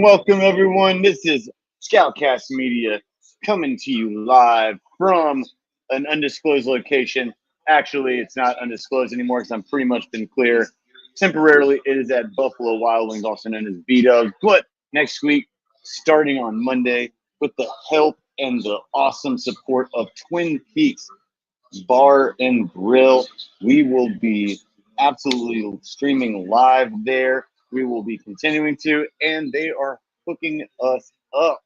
Welcome, everyone. This is ScOutCast Media coming to you live from an undisclosed location. Actually, it's not undisclosed anymore because I'm pretty much been clear. Temporarily, it is at Buffalo Wild Wings, also known as B-Dubs. But next week, starting on Monday, with the help and the awesome support of Twin Peaks Bar and Grill, we will be absolutely streaming live there. We will be continuing to, and they are hooking us up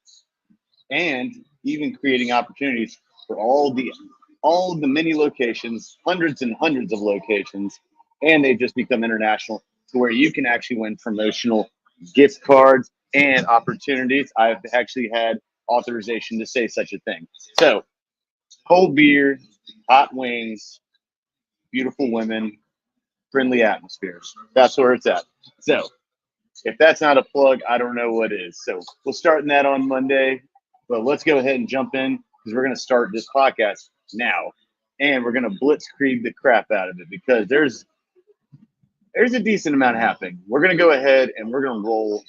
and even creating opportunities for all the many locations, hundreds and hundreds of locations, and they've just become international to where you can actually win promotional gift cards and opportunities. I've actually had authorization to say such a thing. So, cold beer, hot wings, beautiful women, friendly atmospheres. That's where it's at. So, if that's not a plug, I don't know what is. So, we'll start that on Monday. But let's go ahead and jump in because we're going to start this podcast now. And we're going to blitzkrieg the crap out of it because there's a decent amount happening. We're going to go ahead and we're going to roll.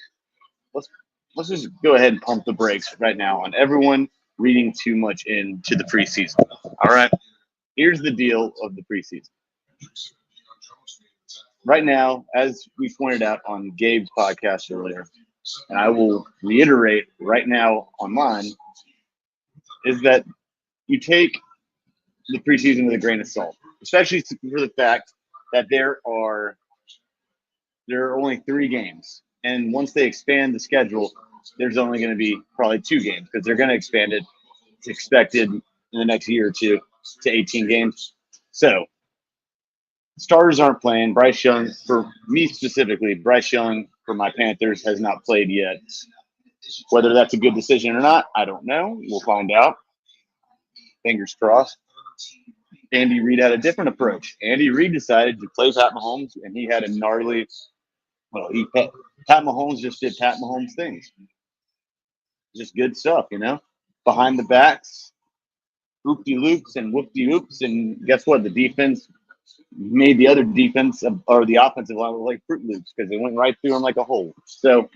Let's just go ahead and pump the brakes right now on everyone reading too much into the preseason. All right. Here's the deal of the preseason. Right now, as we pointed out on Gabe's podcast earlier, and I will reiterate right now online, is that you take the preseason with a grain of salt, especially for the fact that there are only 3 games. And once they expand the schedule, there's only going to be probably 2 games because they're going to expand it. It's expected in the next year or two to 18 games. So starters aren't playing. Bryce Young, for me specifically, Bryce Young for my Panthers has not played yet. Whether that's a good decision or not, I don't know. We'll find out. Fingers crossed. Andy Reid had a different approach. Andy Reid decided to play Pat Mahomes, and he had a gnarly – Pat Mahomes just did Pat Mahomes things. Just good stuff, behind the backs, oop-de-loops and whoop-de-oops, and guess what? The defense made the other defense or the offensive line look like Fruit Loops because they went right through them like a hole. So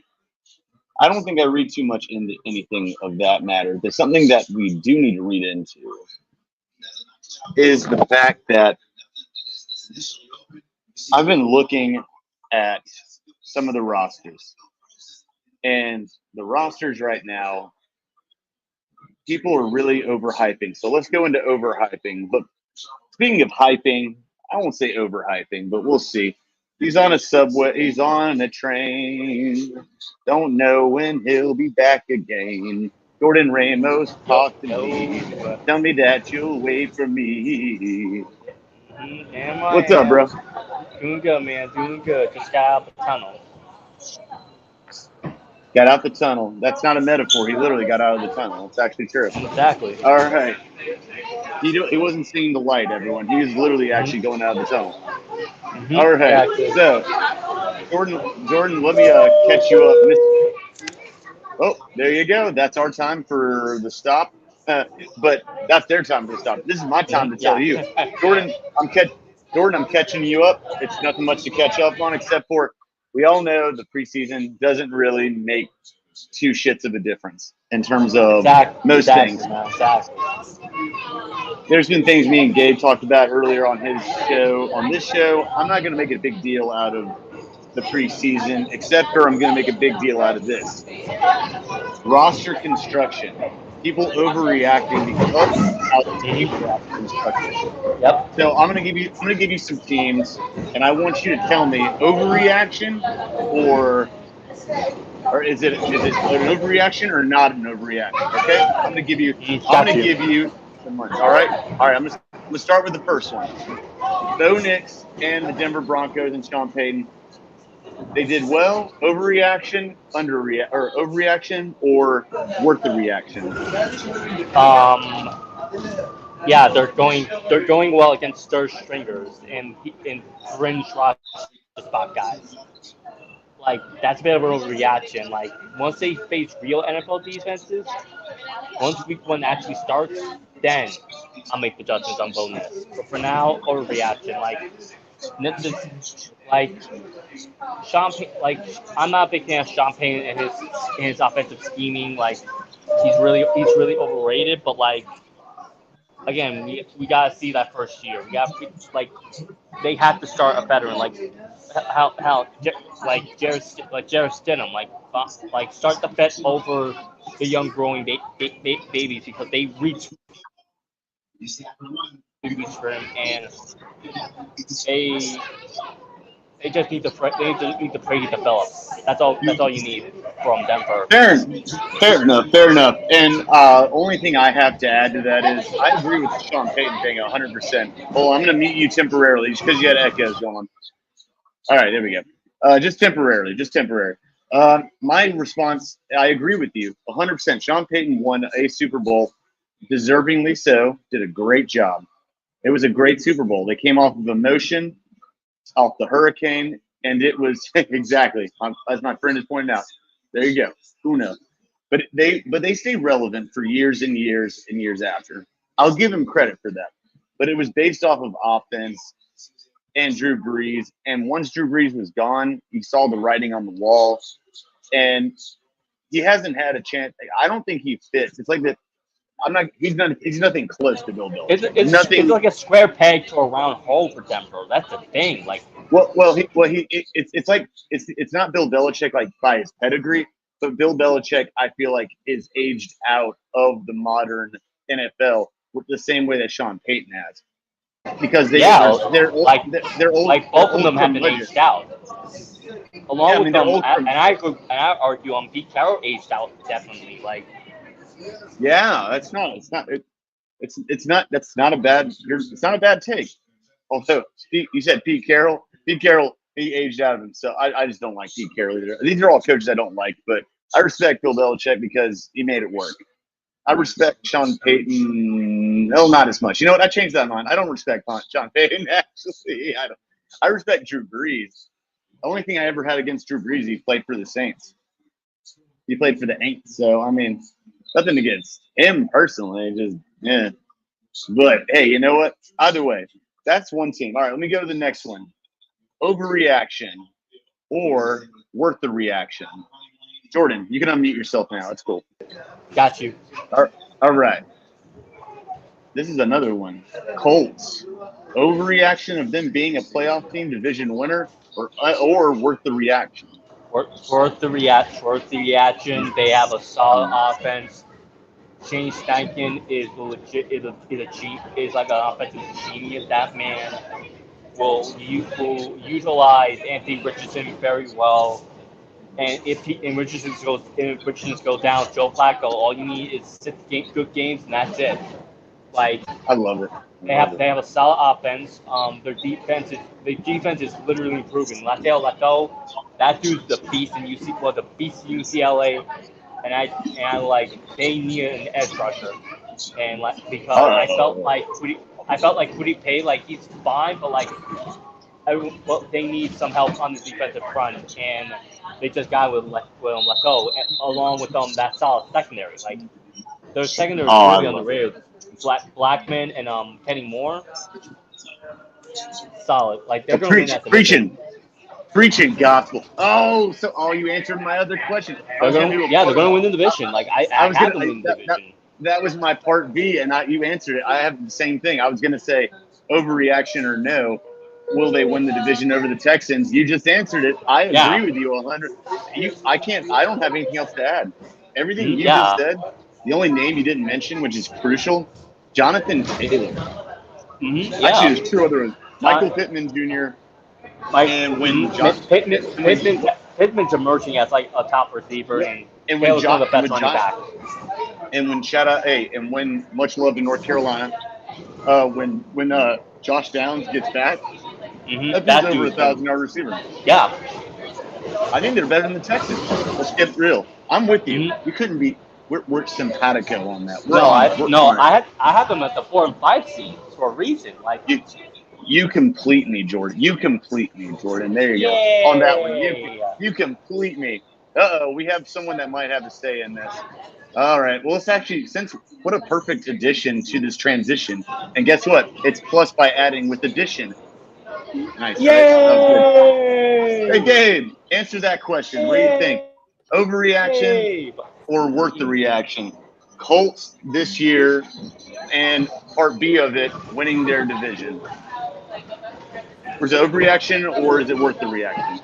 I don't think I read too much into anything of that matter. There's something that we do need to read into is the fact that I've been looking at some of the rosters, and the rosters right now, people are really overhyping. So let's go into overhyping. But speaking of hyping, I won't say overhyping, but we'll see. He's on a subway. He's on a train. Don't know when he'll be back again. Jordan Ramos talked to me. Tell me that you'll wait for me. What's up, bro? Doing good, man. Doing good. Just got out the tunnel. Got out the tunnel. That's not a metaphor. He literally got out of the tunnel. It's actually true. Exactly. All right. He wasn't seeing the light, everyone. He was literally actually going out of the tunnel. All right. Exactly. So, Jordan, let me catch you up. Oh, there you go. That's our time for the stop. But that's their time for the stop. This is my time to tell you. Jordan, I'm catching you up. It's nothing much to catch up on except for we all know the preseason doesn't really make 2 shits of a difference in terms of most things. Exactly. There's been things me and Gabe talked about earlier on his show. On this show, I'm not going to make a big deal out of the preseason, except for I'm going to make a big deal out of this. Roster construction. People overreacting because of how the team construction. Yep. So I'm going to give you some teams, and I want you to tell me overreaction or is it an overreaction or not an overreaction? Okay, I'm going to give you nothing much. All right. I'm gonna start with the first one. Bo Nix and the Denver Broncos and Sean Payton. They did well. Overreaction, overreaction, or worth the reaction. Yeah, they're going well against third stringers and fringe roster spot guys. Like, that's a bit of a overreaction. Like, once they face real NFL defenses, once week one actually starts, then I'll make the judgments on bonus. But for now, overreaction. Like Sean Payton, I'm not a big fan of Sean Payton and his offensive scheming. Like, he's really overrated. But again, we gotta see that first year. We got they have to start a veteran Jared Stidham, start the vet over the young growing babies because they reach for him, and they just need to pray he develops. That's all you need from Denver. Fair enough. And only thing I have to add to that is I agree with the Sean Payton thing 100%. Well, I'm going to mute you temporarily just because you had echoes going. All right, there we go. Just temporary. My response, I agree with you 100%. Sean Payton won a Super Bowl, deservingly so, did a great job. It was a great Super Bowl. They came off of emotion, off the hurricane, and it was exactly, as my friend has pointed out. There you go. Uno. But they stay relevant for years and years and years after. I'll give him credit for that. But it was based off of offense and Drew Brees. And once Drew Brees was gone, you saw the writing on the wall. And he hasn't had a chance. I don't think he fits. It's like that. He's nothing close to Bill Belichick. It's like a square peg to a round hole for Denver. That's the thing. It's not Bill Belichick by his pedigree, but Bill Belichick I feel like is aged out of the modern NFL with the same way that Sean Payton has, because they're old. Like both of them have been aged out. Along with them, and I argue Pete Carroll aged out definitely. Yeah, that's not a bad take. Although you said Pete Carroll, he aged out of him. So I just don't like Pete Carroll either. These are all coaches I don't like, but I respect Bill Belichick because he made it work. I respect Sean Payton. No, not as much. You know what? I changed that mind. I don't respect Sean Payton, actually. I respect Drew Brees. The only thing I ever had against Drew Brees, he played for the Saints. He played for the Aints. So, I mean, nothing against him personally. Just, yeah. But, hey, you know what? Either way, that's one team. All right, let me go to the next one. Overreaction or worth the reaction? Jordan, you can unmute yourself now. That's cool. Got you. All right. This is another one. Colts. Overreaction of them being a playoff team, division winner, or worth the reaction? Worth the reaction. They have a solid offense. Shane Steichen is like an offensive genius. That man will utilize Anthony Richardson very well. And if Richardson goes down, Joe Flacco, all you need is 6 good games, and that's it. I love it. They have a solid offense. Their defense is literally improving. Lato, that dude's the beast in UCLA, and they need an edge rusher, and because I felt like Kwity Paye, he's fine, but they need some help on the defensive front, and they just got with Lato, along with that solid secondary. Their secondary is really underrated. Blackman and Kenny Moore, solid. They're going to win that preaching gospel. Oh, you answered my other question. They're going to win the division. I have them win the division. That was my part B, and you answered it. I have the same thing. I was going to say overreaction or no. Will they win the division over the Texans? You just answered it. I agree with you 100. I don't have anything else to add. Everything you just said. The only name you didn't mention, which is crucial, Jonathan Taylor. Mm-hmm. Actually, there's 2 other ones. Michael Pittman Jr. Pittman's emerging as like a top receiver, and Taylor's one of the best running backs. And when much love to North Carolina, when Josh Downs gets back, that's over 1,000-yard receiver. Yeah, I think they're better than the Texans. Let's get real. I'm with you. We couldn't be. We're simpatico on that. I had them at the 4 and 5 seed for a reason. Like you complete me, Jordan. You complete me, Jordan. There you go. On that one, you complete me. We have someone that might have to stay in this. All right. Well, it's actually what a perfect addition to this transition. And guess what? It's plus by adding with addition. Nice. Yay! Right? Hey, Gabe, answer that question. What do you think? Overreaction or worth the reaction? Colts this year and part B of it, winning their division. Was it overreaction or is it worth the reaction?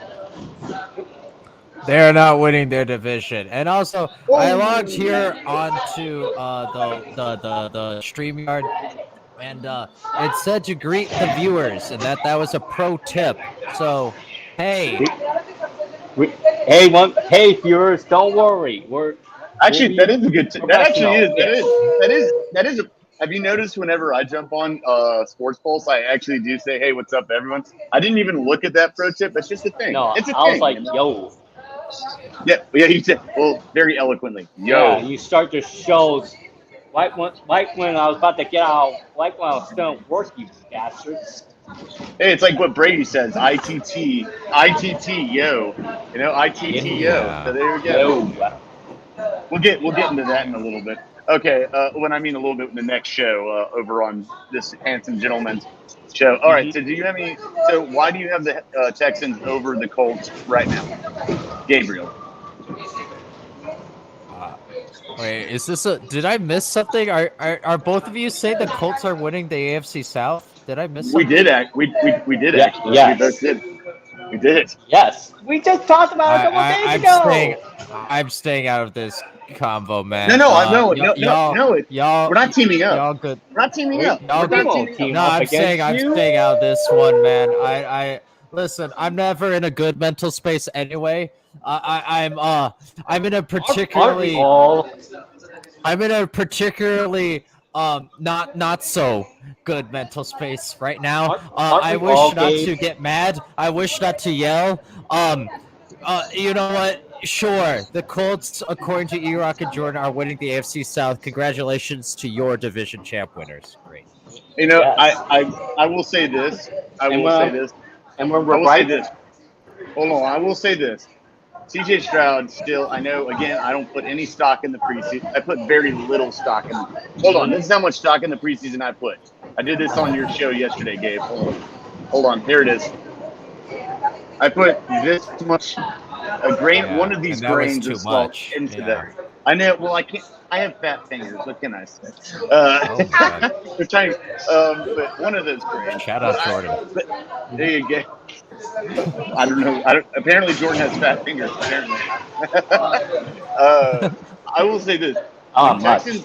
They're not winning their division. And also, I logged here onto the StreamYard, and it said to greet the viewers, and that was a pro tip. So, hey. Hey, viewers, don't worry. That is a good tip. That actually is. That is. Have you noticed whenever I jump on Sports Pulse, I actually do say, "Hey, what's up, everyone?" I didn't even look at that pro tip. That's just a thing. No, it's a I thing. was like, "Yo." Yeah. You said, well, very eloquently. Yo. Yeah, you start your shows right when I was about to get out, like when I was still at work, you bastards. Hey, it's like what Brady says, ITT, yo. You know, ITT, yo. So there we go. Yo. We'll get into that in a little bit. Okay, when I mean a little bit in the next show over on this handsome gentleman's show. All right, so why do you have the Texans over the Colts right now? Gabriel. Wait, is this did I miss something? Are both of you saying the Colts are winning the AFC South? Did I miss something? We did actually. Yes. We both did. We did. Yes. We just talked about it a couple days ago. I'm staying out of this combo, man. No, y'all. We're not teaming up. Y'all good. We're not teaming up. Y'all good. I'm staying out of this one, man. I listen. I'm never in a good mental space anyway. I'm in a particularly. I'm in a particularly not so good mental space right now. I wish not to get mad. I wish not to yell. You know what? Sure, the Colts, according to E-Rock and Jordan, are winning the AFC South. Congratulations to your division champ winners. Great. You know, I will say this. And we're right. Hold on. I will say this. CJ Stroud still, I know, again, I don't put any stock in the preseason. I put very little stock in Hold on. This is how much stock in the preseason I put. I did this on your show yesterday, Gabe. Hold on. Here it is. I put this much, a grain, one of these grains of salt into that. I know. Well, I can't. I have fat fingers. What can I say? They're trying. But one of those grains. Shout out Jordan. There you go. I don't know. Apparently, Jordan has fat fingers. Apparently. I will say this. Texans,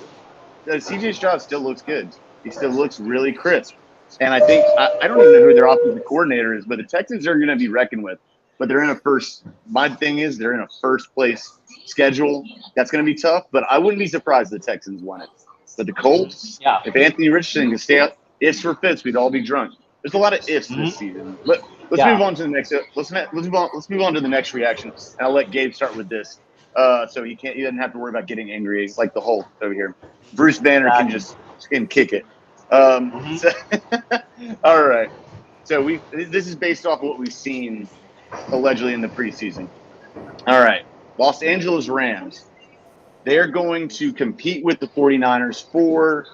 CJ Stroud still looks good. He still looks really crisp. And I think I don't even know who their offensive coordinator is, but the Texans are going to be reckoned with. But they're in a first. My thing is they're in a first place schedule. That's going to be tough. But I wouldn't be surprised if the Texans won it. But the Colts, if Anthony Richardson can stay out, ifs for fits, we'd all be drunk. There's a lot of ifs this season. But let's move on to the next. Let's move on to the next reaction, and I'll let Gabe start with this. So he doesn't have to worry about getting angry like the Hulk over here. Bruce Banner can kick it. So, all right. So this is based off what we've seen allegedly in the preseason. All right. Los Angeles Rams. They're going to compete with the 49ers for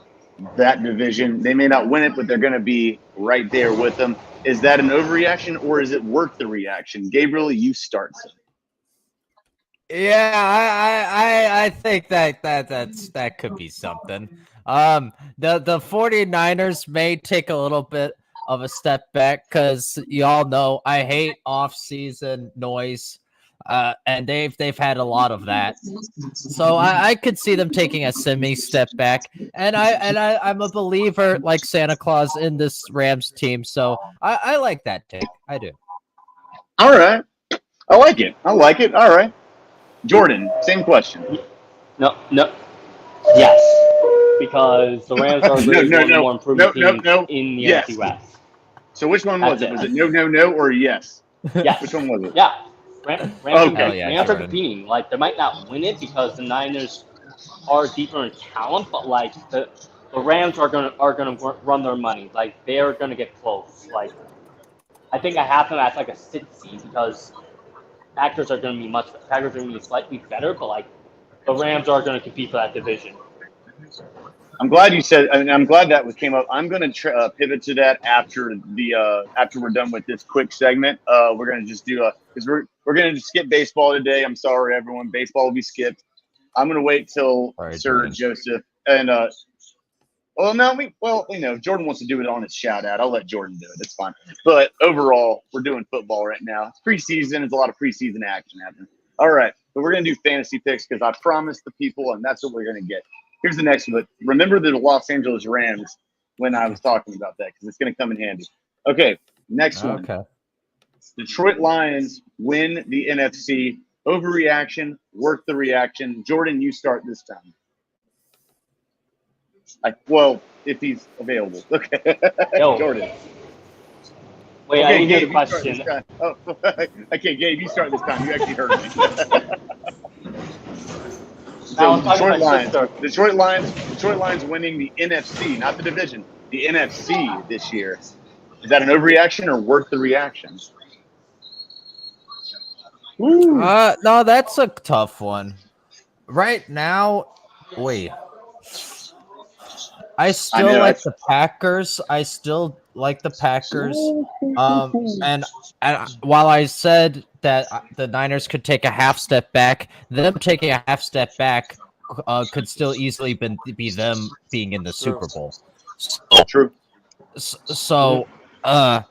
that division. They may not win it, but they're going to be right there with them. Is that an overreaction or is it worth the reaction? Gabriel, you start. Yeah, I think that could be something. The 49ers may take a little bit of a step back because y'all know I hate off-season noise, and they've had a lot of that. So I could see them taking a semi-step back, and I'm a believer like Santa Claus in this Rams team. So I like that take. I do. All right. I like it. I like it. All right. Jordan, same question. No. Yes, because the Rams are literally one of the more improving teams in the NFC West. So which one was it? Was it no, or yes? Yes. Which one was it? Yeah. Rams are competing. Like, they might not win it because the Niners are deeper in talent, but like the Rams are gonna run their money. Like, they are gonna get close. Like, I think I have them as like a 6 seed because Packers are gonna be slightly better, but like the Rams are gonna compete for that division. I'm glad you said. I mean, I'm glad that came up. I'm going to pivot to that after we're done with this quick segment. We're going to just do because we're going to skip baseball today. I'm sorry, everyone. Baseball will be skipped. I'm going to wait till Sir Joseph and if Jordan wants to do it on his shout out, I'll let Jordan do it. It's fine. But overall, we're doing football right now. It's preseason. There's a lot of preseason action happening. All right, but we're going to do fantasy picks because I promised the people, and that's what we're going to get. Here's the next one. Remember the Los Angeles Rams when I was talking about that because it's going to come in handy. Okay, next one. Okay. Detroit Lions win the NFC. Overreaction, work the reaction. Jordan, you start this time. If he's available. Okay. Jordan. Wait, I didn't hear the question. Oh, okay, Gabe, you start this time. You actually heard me. So Detroit Lions winning the NFC, not the division, the NFC this year. Is that an overreaction or worth the reaction? No, that's a tough one. Right now, I still like the Packers. And while I said that the Niners could take a half step back, them taking a half step back could still easily be them being in the Super Bowl. True. So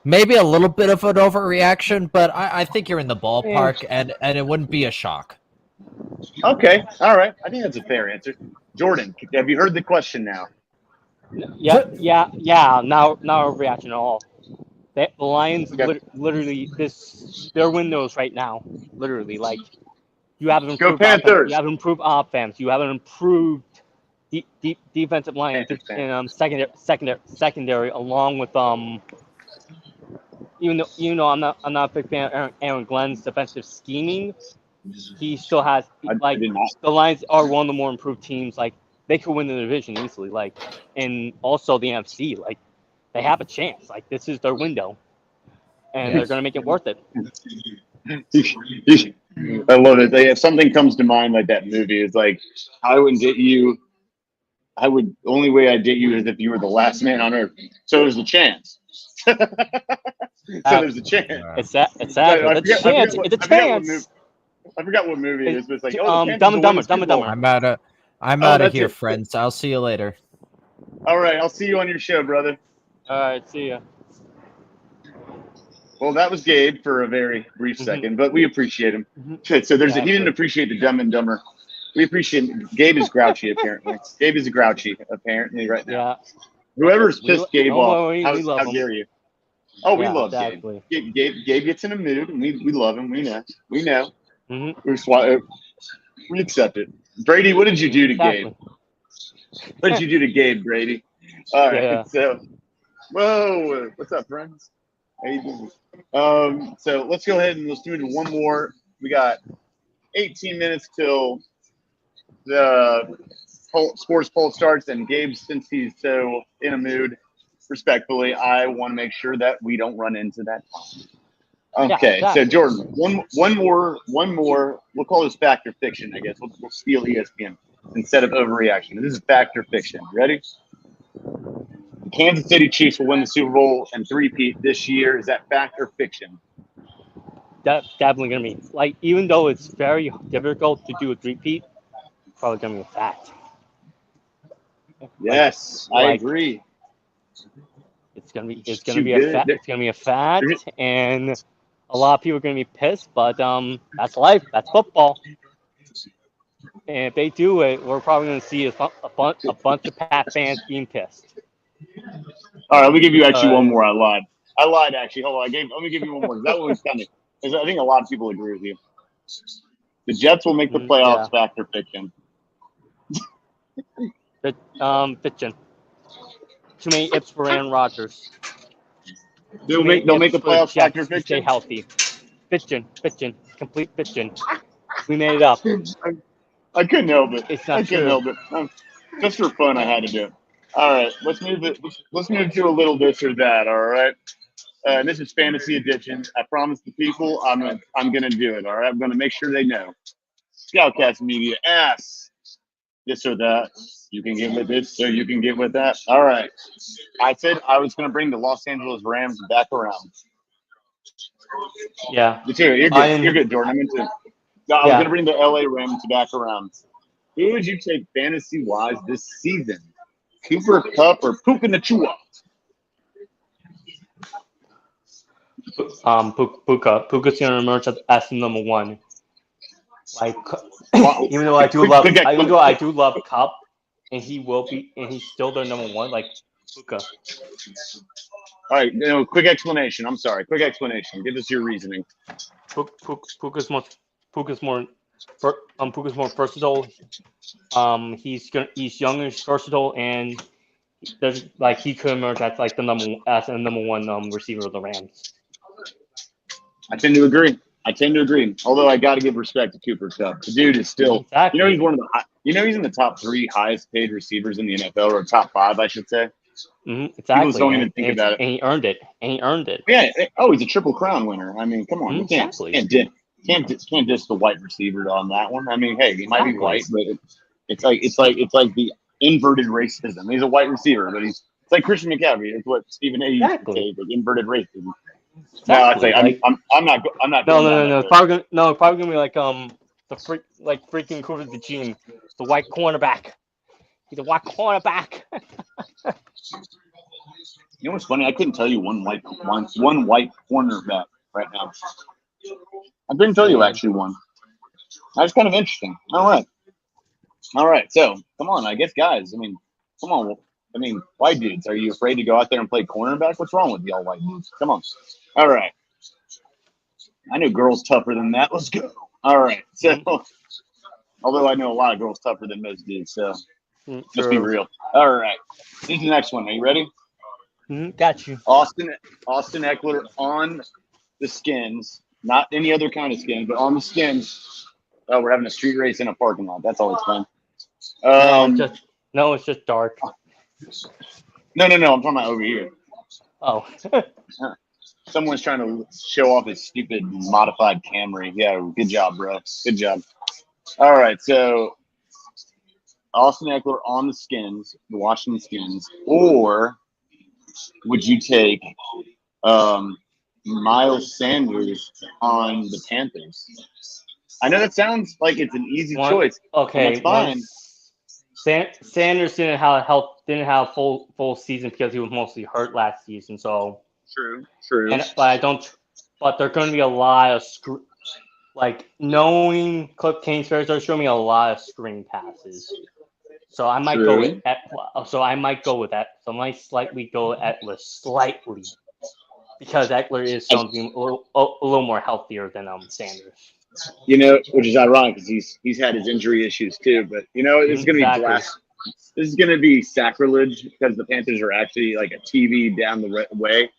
maybe a little bit of an overreaction, but I think you're in the ballpark, and it wouldn't be a shock. Okay. All right. I think that's a fair answer. Jordan, have you heard the question now? Yeah. Now overreaction at all. The Lions literally their windows right now. Literally, like, you have an improved offense, you have improved offense, you have an improved defensive line and secondary, along with even though I'm not a big fan of Aaron Glenn's defensive scheming, he still has the Lions are one of the more improved teams. Like, they could win the division easily. Like, and also the NFC, like, they have a chance. Like, this is their window, and they're gonna make it worth it. I love it. If something comes to mind like that movie, it's like, I wouldn't date you. Only way I'd date you is if you were the last man on earth. So there's a chance. There's a chance. It's a chance. It's a chance. I forgot what movie it is, but it's like, Dumb and Dumber. I'm out of here, friends. I'll see you later. All right, I'll see you on your show, brother. All right, see ya. Well, that was Gabe for a very brief second, but we appreciate him. Okay, so he didn't appreciate the Dumb and Dumber. We appreciate Gabe is grouchy, apparently. Gabe is grouchy, apparently, right now. Yeah. Whoever's pissed Gabe off, how dare you? Oh, we love exactly. Gabe. Gabe gets in a mood, and we love him. We know. Mm-hmm. We accept it. Brady, what did you do to Gabe? What did you do to Gabe, Brady? All right. So, whoa, what's up, friends? How you doing? So let's go ahead and let's do one more. We got 18 minutes till the sports poll starts, and Gabe, since he's so in a mood, respectfully, I want to make sure that we don't run into that time. Okay, so Jordan, one more. We'll call this fact or fiction, I guess. We'll steal ESPN instead of overreaction. This is fact or fiction. Ready? The Kansas City Chiefs will win the Super Bowl and three-peat this year. Is that fact or fiction? That's definitely gonna be, like, even though it's very difficult to do a three-peat, probably gonna be a fact. Yes, I agree. It's gonna be a fact. It's gonna be a fact, and a lot of people are gonna be pissed. But that's life. That's football. And if they do it, we're probably gonna see a bunch of Pat fans being pissed. All right, let me give you actually one more. I lied actually. Hold on, let me give you one more. That one was coming. I think a lot of people agree with you. The Jets will make the playoffs. Factor fiction. Fiction. Too many ifs for Aaron Rodgers. They'll make the playoffs. Factor fiction. Stay healthy. Fiction. Complete fiction. We made it up. I couldn't help it. It's not couldn't help it. Just for fun, I had to do it. All right, let's move to a little this or that. All right. This is Fantasy Edition. I promise the people I'm gonna do it. All right, I'm gonna make sure they know. ScOutCast Media asks this or that. You can get with this, so you can get with that. All right. I said I was gonna bring the Los Angeles Rams back around. Yeah. You're good. You're good, Jordan. I'm into it. No, I was gonna bring the LA Rams back around. Who would you take fantasy wise this season? Cooper Kupp or Puka Nacua? Puka's gonna emerge as number one. Like, even though I do love Kupp, and he's still their number one. Like Puka. All right, quick explanation. I'm sorry. Quick explanation. Give us your reasoning. Puka's more versatile. He's young and versatile, and he could emerge as the number one receiver of the Rams. I tend to agree. Although I got to give respect to Cooper Kupp. The dude is still, exactly. He's one of the, he's in the top 3 highest paid receivers in the NFL, or top 5, I should say. Exactly. People don't even think about it. And he earned it. Yeah. Oh, he's a Triple Crown winner. I mean, come on, you can't diss the white receiver on that one. I mean, hey, he might be white, but it's like the inverted racism. He's a white receiver, but it's like Christian McCaffrey. It's what Stephen A. used to say, like inverted racism. Exactly. No, it's like I'm not. No. Probably gonna be like freaking Cooper the Gene, the white cornerback. He's a white cornerback. You know what's funny? I couldn't tell you one white cornerback right now. I couldn't tell you actually one. That's kind of interesting. All right. So come on, I guess, guys. I mean, come on. I mean, white dudes, are you afraid to go out there and play cornerback? What's wrong with y'all white dudes? Come on. All right. I know girls tougher than that. Let's go. All right. So, although I know a lot of girls tougher than most dudes, so let's be real. All right. Here's the next one. Are you ready? Got you. Austin Eckler on the Skins. Not any other kind of skin, but on the Skins. Oh, we're having a street race in a parking lot. That's always fun. It's just dark. No. I'm talking about over here. Oh. Someone's trying to show off his stupid modified Camry. Yeah, good job, bro. Good job. All right, so Austin Eckler on the Skins, the Washington Skins, or would you take Miles Sanders on the Panthers? I know that sounds like it's an easy choice. Okay, that's fine. Sanders didn't have full season because he was mostly hurt last season. So true. But there are going to be a lot of knowing Cliff Kingsbury, they're showing me a lot of screen passes. So I might go with that. So I might slightly go with Eckler slightly because Eckler is something a little more healthier than Sanders. Which is ironic because he's had his injury issues too. But it's going to be this is going to be sacrilege because the Panthers are actually like a TV down the way.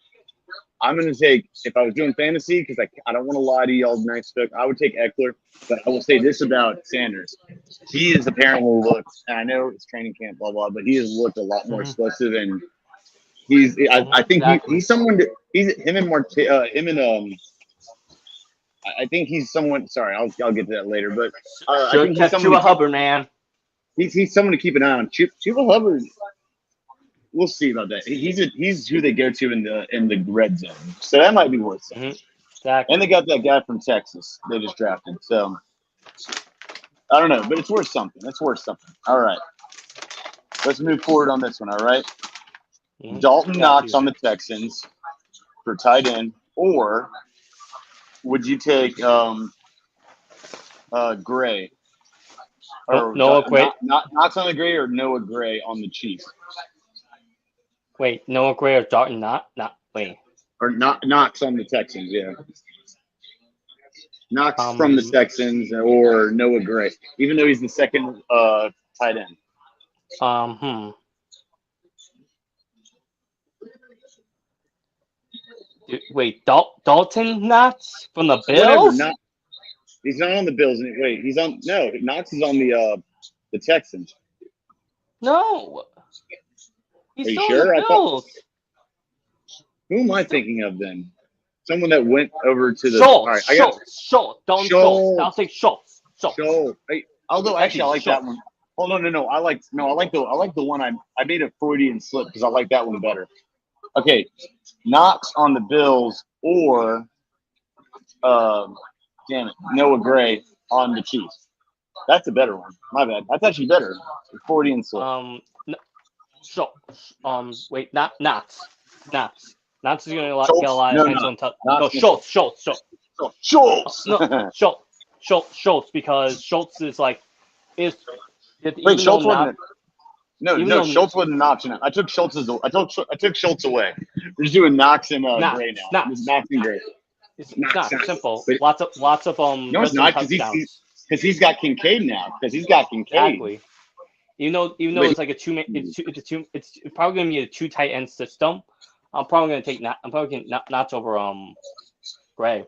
I'm going to take, if I was doing fantasy, because I don't want to lie to y'all nice stuff, I would take Eckler. But I will say this about Sanders. He is apparently looked, and I know it's training camp, blah, blah, but he has looked a lot more explosive. And I think he's someone that, I think he's someone, sorry, I'll get to that later. But I think he's someone. Chuba Hubbard, man. He's someone to keep an eye on. Chuba Hubbard. We'll see about that. He's who they go to in the red zone, so that might be worth something. Exactly. And they got that guy from Texas they just drafted. So I don't know, but it's worth something. All right, let's move forward on this one. All right, Dalton Knox on the Texans for tight end, or would you take Gray? Or Noah Gray. Knox on the Gray or Noah Gray on the Chiefs? Wait, Noah Gray or Dalton wait. Or Knox on the Texans, yeah. Knox from the Texans or Noah Gray, even though he's the second tight end. Wait, Dalton Knox from the Whatever. Bills? He's not on the Bills. Wait, he's on. No, Knox is on the Texans. No, he's still sure? on the Bills. Who am I thinking of then? Someone that went over to the. Schultz. I'll take Schultz. Although actually, I like that one. Oh no! I like the one I made a Freudian slip because I like that one better. Okay, Knox on the Bills or Noah Gray on the Chiefs. That's a better one. My bad. That's actually better. Freudian slip. Wait, not Knox. Knox is going to get a lot of attention. No, Schultz. Schultz, because Schultz is like Wait, Schultz wasn't. Schultz wasn't an option. I took Schultz away. We're just doing Knox and Gray now. Knox and Gray. It's not simple. Lots of No, it's not because he's got Kincaid now. Exactly. Even though it's like it's probably gonna be a 2 tight end system. I'm probably gonna take Knox over Gray.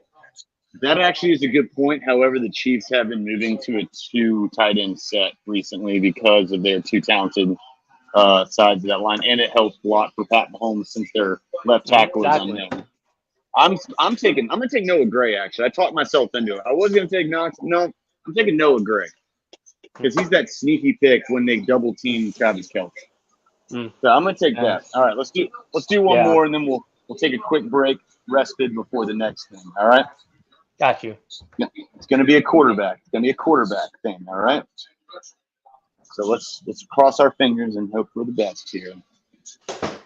That actually is a good point. However, the Chiefs have been moving to a 2 tight end set recently because of their 2 talented sides of that line, and it helps a lot for Pat Mahomes since their left tackle is unknown. I'm gonna take Noah Gray. Actually, I talked myself into it. I was gonna take Knox. No, I'm taking Noah Gray because he's that sneaky pick when they double team Travis Kelce. So I'm gonna take that. All right, let's do one more, and then we'll take a quick break, respite before the next thing. All right. Got you. It's gonna be a quarterback. It's gonna be a quarterback thing. All right. So let's cross our fingers and hope for the best here.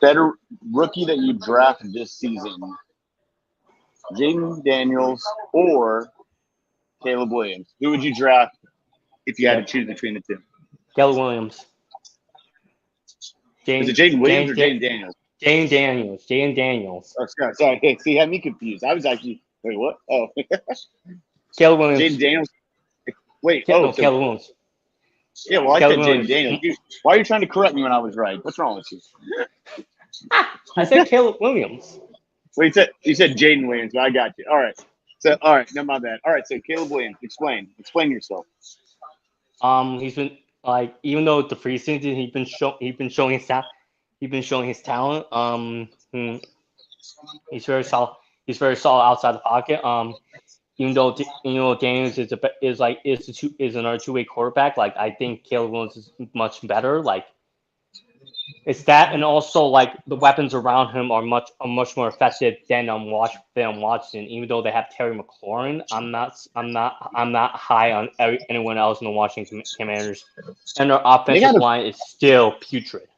Better rookie that you draft this season: Jaden Daniels or Caleb Williams. Who would you draft if you had to choose between the two? Caleb Williams. Is it Jaden Williams or Jaden Daniels? Jaden Daniels. Oh, sorry. Hey, see, you had me confused. I was actually wait, what? Oh, Caleb Williams. Jaden Daniels. Wait. Caleb Williams. Yeah, well, I said Jaden Daniels. Why are you trying to correct me when I was right? What's wrong with you? I said Caleb Williams. Well, you said Jaden Williams, but I got you. All right. So, no, my bad. All right, so Caleb Williams, explain yourself. He's been like, even though the preseason he's been showing his talent. He's very solid. He's very solid outside the pocket. Even though Daniels is another 2-way quarterback, like I think Caleb Williams is much better. Like it's that, and also like the weapons around him are much more effective than Washington. Even though they have Terry McLaurin, I'm not high on anyone else in the Washington Commanders, and their offensive line is still putrid.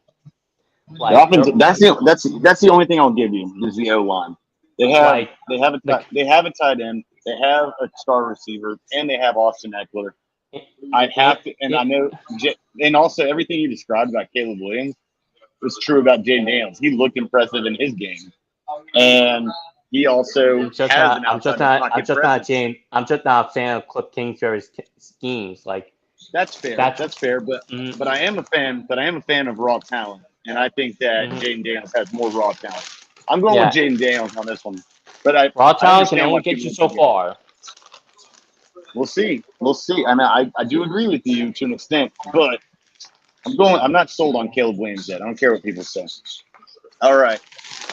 Like, that's the only thing I'll give you is the O line. They have a tight end, they have a star receiver, and they have Austin Eckler. I know, and also everything you described about Caleb Williams was true about Jaden Daniels. He looked impressive in his game, and he also I'm just not a fan of Cliff Kingsbury's schemes. Like that's fair. But I am a fan of raw talent, and I think that Jaden Daniels has more raw talent. I'm going with Jaden Daniels on this one, but raw talent can only get you so far. We'll see. I mean, I do agree with you to an extent, but I'm not sold on Caleb Williams yet. I don't care what people say. All right,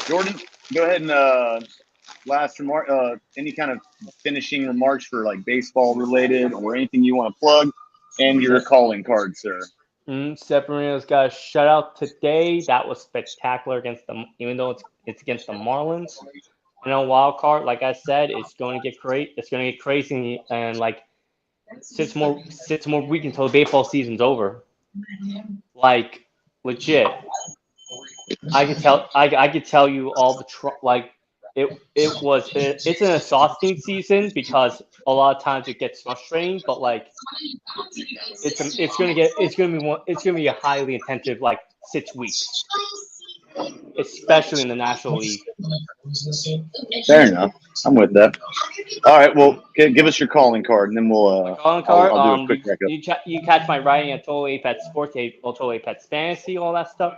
Jordan, go ahead and last remark. Any kind of finishing remarks for like baseball related or anything you want to plug, and your calling card, sir. Severino's got a shutout today. That was spectacular against them, even though it's against the Marlins. Wild card, like I said, it's going to get great. It's going to get crazy, and like 6 more weeks until the baseball season's over. Like legit, I could tell you all the it's an exhausting season because a lot of times it gets frustrating, but like it's gonna be a highly intensive like 6 weeks. especially in the National League. Fair enough. I'm with that. All right. Well, give us your calling card, and then we'll. Calling card. I'll do a quick recap. You catch my writing at Total Apex Sports, Total Apex Fantasy, all that stuff.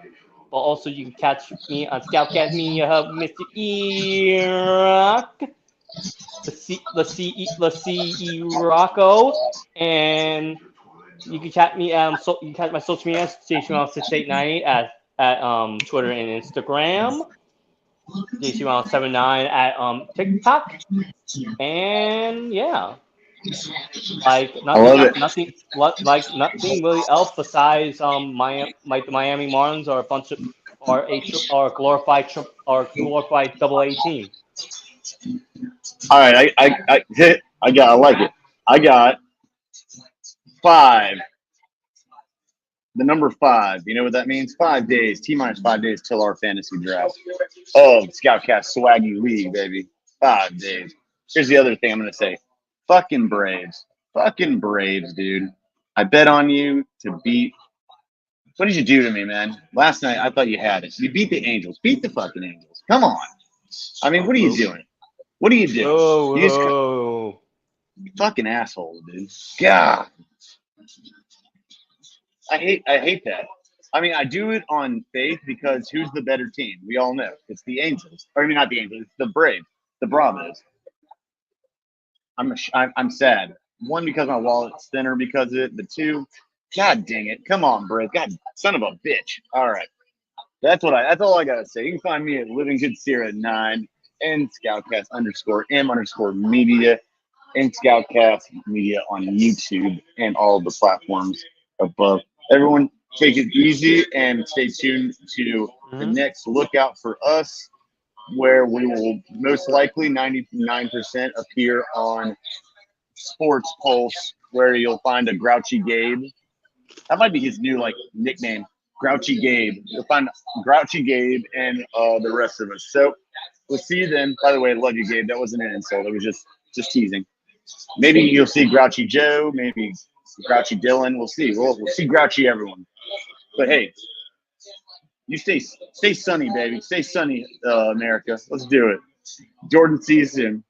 But also you can catch me on ScOutCast Media Hub, Mr. Iraq, the C Rocco, and you can catch me. So you can catch my social media JCML6898 at Twitter and Instagram. JCML79 at TikTok, and yeah. Like nothing really else besides Miami Marlins are a bunch of are glorified double A team. All right, I like it. I got 5. The number 5. You know what that means? 5 days. T-minus 5 days till our fantasy draft of ScOutCast Swaggy League, baby. 5 days. Here's the other thing I'm gonna say. Fucking Braves. Fucking Braves, dude. I bet on you to beat. What did you do to me, man? Last night, I thought you had it. You beat the Angels. Beat the fucking Angels. Come on. I mean, what are you doing? What are you doing? Oh, you fucking asshole, dude. God. I hate that. I mean, I do it on faith because who's the better team? We all know. It's the Angels. Or I mean, not the Angels. It's the Braves. The Bravos. I'm sad. 1, because my wallet's thinner because of it. But 2, God dang it. Come on, Brave. God, son of a bitch. All right. That's all I gotta say. You can find me at Living Good Sierra 9 and ScOutCast _M_media and ScOutCast media on YouTube and all of the platforms above. Everyone take it easy and stay tuned to the next Lookout for Us, where we will most likely 99% appear on Sports Pulse, where you'll find a Grouchy Gabe. That might be his new nickname, Grouchy Gabe. You'll find Grouchy Gabe and the rest of us. So we'll see you then. By the way, I love you, Gabe. That wasn't an insult. It was just teasing. Maybe you'll see Grouchy Joe. Maybe Grouchy Dylan. We'll see. We'll see Grouchy everyone. But hey, you stay sunny, baby. Stay sunny, America. Let's do it. Jordan, see you soon.